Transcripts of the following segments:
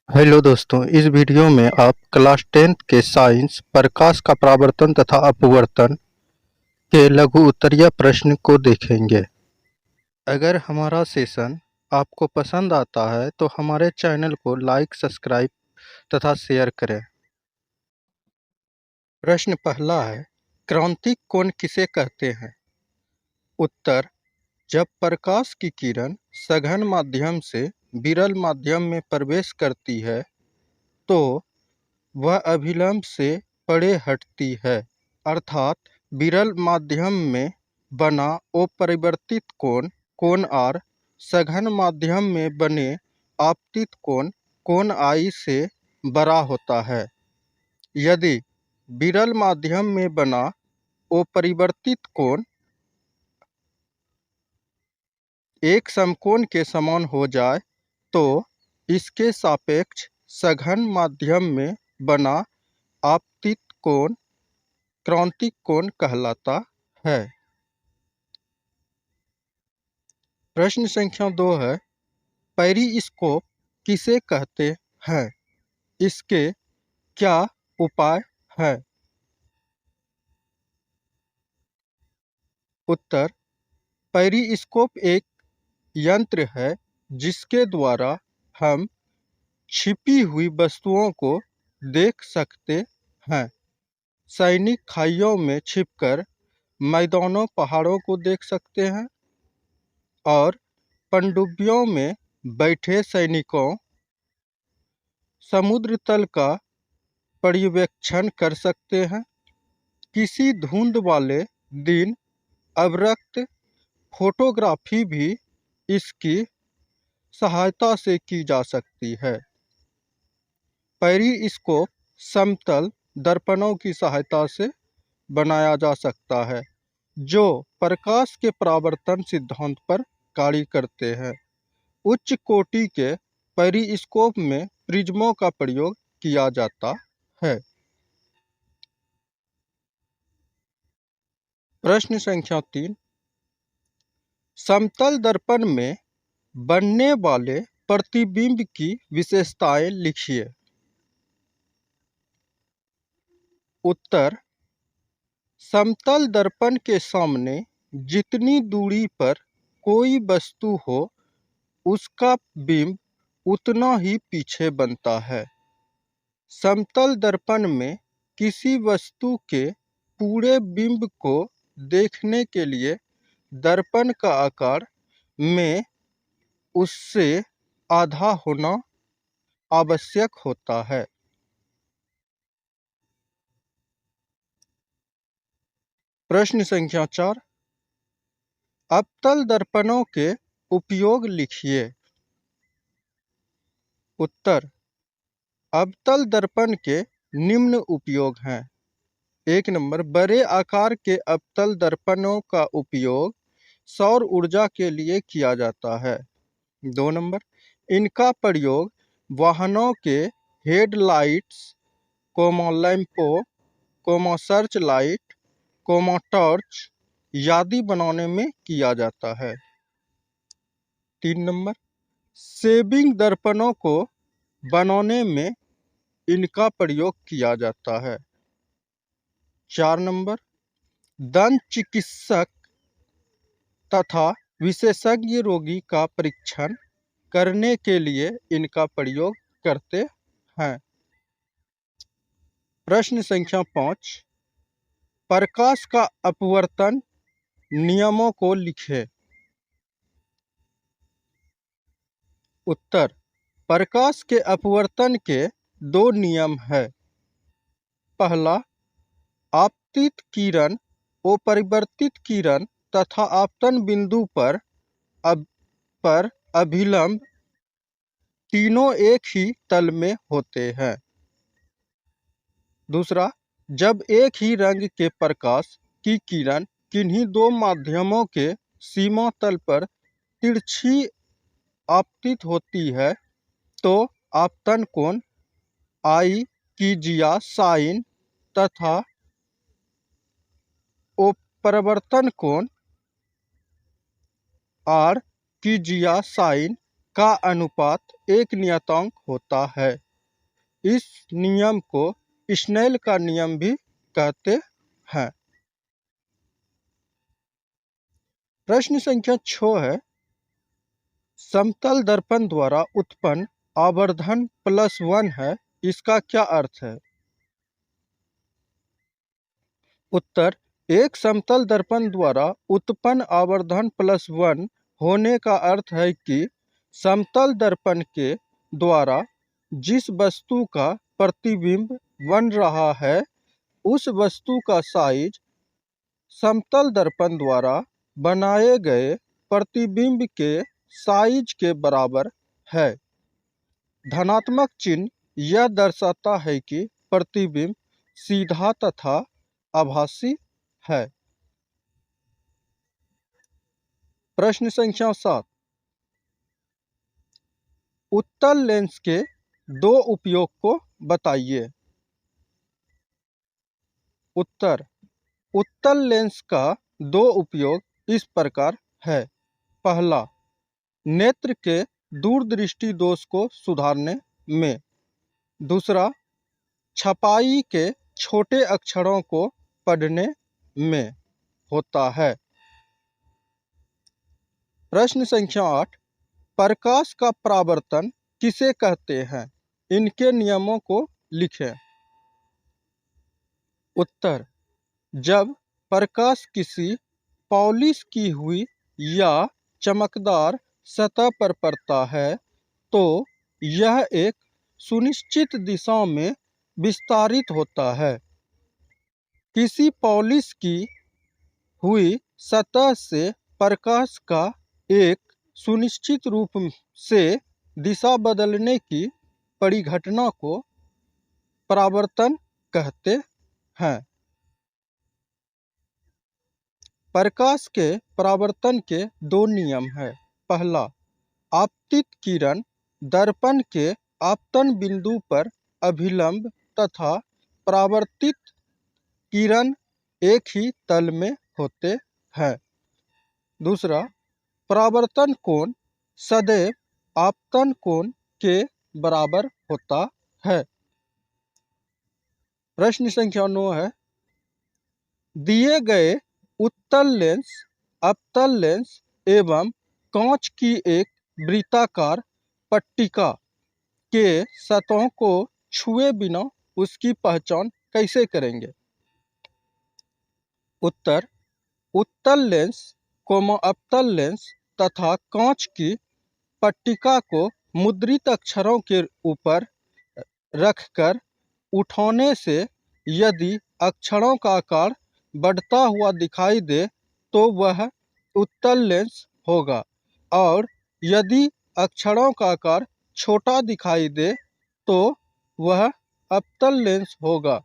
Hello दोस्तों, इस video में आप क्लास 10th के साइंस प्रकाश का परावर्तन तथा अपवर्तन के लघु उत्तरीय प्रश्न को देखेंगे। अगर हमारा सेशन आपको पसंद आता है तो हमारे चैनल को लाइक, सब्सक्राइब तथा शेयर करें। प्रश्न पहला है, क्रांतिक कोण किसे कहते हैं? उत्तर, जब प्रकाश की किरण सघन माध्यम से विरल माध्यम में प्रवेश करती है तो वह अभिलंब से परे हटती है, अर्थात विरल माध्यम में बना अपरिवर्तित कोण आर सघन माध्यम में बने आपतित कोण आई से बड़ा होता है। यदि विरल माध्यम में बना अपरिवर्तित कोण एक समकोण के समान हो जाए तो इसके सापेक्ष सघन माध्यम में बना आपतित कोण क्रांतिक कोण कहलाता है। प्रश्न संख्या 2 है, पेरिस्कोप किसे कहते हैं? इसके क्या उपाय है? उत्तर, पेरिस्कोप एक यंत्र है जिसके द्वारा हम छिपी हुई वस्तुओं को देख सकते हैं। सैनिक खाइयों में छिपकर मैदानों पहाड़ों को देख सकते हैं और पनडुब्बियों में बैठे सैनिकों समुद्र तल का पर्यवेक्षण कर सकते हैं। किसी धुंध वाले दिन अवरक्त फोटोग्राफी भी इसकी सहायता से की जा सकती है। पेरिस्कोप समतल दर्पणों की सहायता से बनाया जा सकता है जो प्रकाश के परावर्तन सिद्धांत पर कार्य करते हैं। उच्च कोटि के पेरिस्कोप में प्रिज्मों का प्रयोग किया जाता है। प्रश्न संख्या 3, समतल दर्पण में बनने वाले प्रतिबिंब की विशेषताएं लिखिए। उत्तर, समतल दर्पण के सामने जितनी दूरी पर कोई वस्तु हो उसका बिंब उतना ही पीछे बनता है। समतल दर्पण में किसी वस्तु के पूरे बिंब को देखने के लिए दर्पण का आकार में उससे आधा होना आवश्यक होता है। प्रश्न संख्या 4, अवतल दर्पणों के उपयोग लिखिए। उत्तर, अवतल दर्पण के निम्न उपयोग हैं। 1 नंबर, बड़े आकार के अवतल दर्पणों का उपयोग सौर ऊर्जा के लिए किया जाता है। 2 नंबर, इनका प्रयोग वाहनों के हेडलाइट्स, लैंपों, सर्च लाइट, टॉर्च आदि बनाने में किया जाता है। 3 नंबर, शेविंग दर्पणों को बनाने में इनका प्रयोग किया जाता है। 4 नंबर, दंत चिकित्सक तथा विशेषज्ञ रोगी का परीक्षण करने के लिए इनका प्रयोग करते हैं। प्रश्न संख्या 5, प्रकाश का अपवर्तन नियमों को लिखें। उत्तर, प्रकाश के अपवर्तन के 2 नियम हैं। पहला, आपतित किरण अपरिवर्तित किरण तथा आपतन बिंदु पर अभिलंब तीनों एक ही तल में होते हैं। दूसरा, जब एक ही रंग के प्रकाश की किरण किन्हीं 2 माध्यमों के सीमा तल पर तिरछी आपतित होती है तो आपतन कोण आई की जिया साइन तथा अपवर्तन कोण आर की जिया साइन का अनुपात एक नियतांक होता है। इस नियम को स्नेल का नियम भी कहते हैं। प्रश्न संख्या 6 है, समतल दर्पण द्वारा उत्पन्न आवर्धन +1 है, इसका क्या अर्थ है? उत्तर, एक समतल दर्पण द्वारा उत्पन्न आवर्धन +1 होने का अर्थ है कि समतल दर्पण के द्वारा जिस वस्तु का प्रतिबिंब बन रहा है उस वस्तु का साइज समतल दर्पण द्वारा बनाए गए प्रतिबिंब के साइज के बराबर है। धनात्मक चिन्ह यह दर्शाता है कि प्रतिबिंब सीधा तथा आभासी है। प्रश्न संख्या 7, उत्तल लेंस के दो उपयोग को बताइए। उत्तर, उत्तल लेंस का दो उपयोग इस प्रकार है। पहला, नेत्र के दूरदृष्टि दोष को सुधारने में। दूसरा, छपाई के छोटे अक्षरों को पढ़ने में होता है। प्रश्न संख्या 8, प्रकाश का परावर्तन किसे कहते हैं? इनके नियमों को लिखें। उत्तर, जब प्रकाश किसी पॉलिश की हुई या चमकदार सतह पर पड़ता है तो यह एक सुनिश्चित दिशा में विस्तारित होता है। किसी पॉलिश की हुई सतह से प्रकाश का एक सुनिश्चित रूप से दिशा बदलने की परिघटना को परावर्तन कहते हैं। प्रकाश के परावर्तन के दो नियम हैं। पहला, आपतित किरण दर्पण के आपतन बिंदु पर अभिलंब तथा परावर्तित किरण एक ही तल में होते हैं। दूसरा, परावर्तन कोण सदैव आपतन कोण के बराबर होता है। प्रश्न संख्या 9 है, दिए गए उत्तल लेंस, अवतल लेंस एवं कांच की एक वृत्ताकार पट्टिका के सतहों को छुए बिना उसकी पहचान कैसे करेंगे? उत्तर, उत्तल लेंस, अवतल लेंस तथा कांच की पट्टिका को मुद्रित अक्षरों के ऊपर रखकर उठाने से यदि अक्षरों का आकार बढ़ता हुआ दिखाई दे तो वह उत्तल लेंस होगा और यदि अक्षरों का आकार छोटा दिखाई दे तो वह अवतल लेंस होगा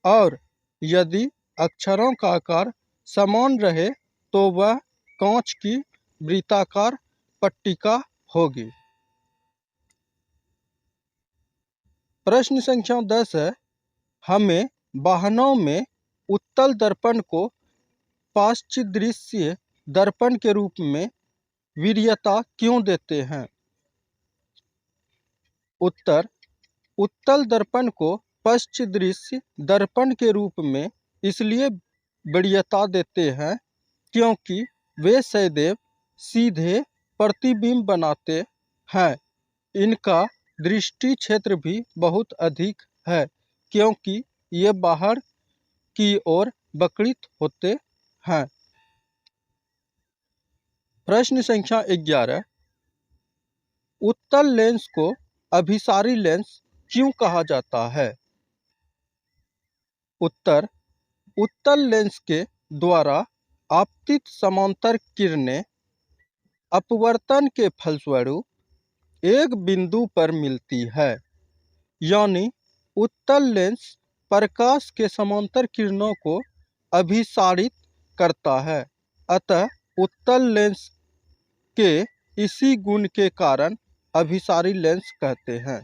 और यदि अक्षरों का आकार समान रहे तो वह कांच की वृत्ताकार पट्टिका होगी। प्रश्न संख्या 10 है, हमें वाहनों में उत्तल दर्पण को पार्श्व दृश्य दर्पण के रूप में वरीयता क्यों देते हैं? उत्तर, उत्तल दर्पण को पार्श्व दृश्य दर्पण के रूप में इसलिए वरीयता देते हैं क्योंकि वे सदैव सीधे प्रतिबिंब बनाते हैं। इनका दृष्टि क्षेत्र भी बहुत अधिक है क्योंकि ये बाहर की ओर वक्रित होते हैं। प्रश्न संख्या 11, उत्तल लेंस को अभिसारी लेंस क्यों कहा जाता है? उत्तर, उत्तल लेंस के द्वारा आपतित समांतर किरणें अपवर्तन के फलस्वरूप एक बिंदु पर मिलती है, यानी उत्तल लेंस प्रकाश के समांतर किरणों को अभिसारित करता है। अतः उत्तल लेंस के इसी गुण के कारण अभिसारी लेंस कहते हैं।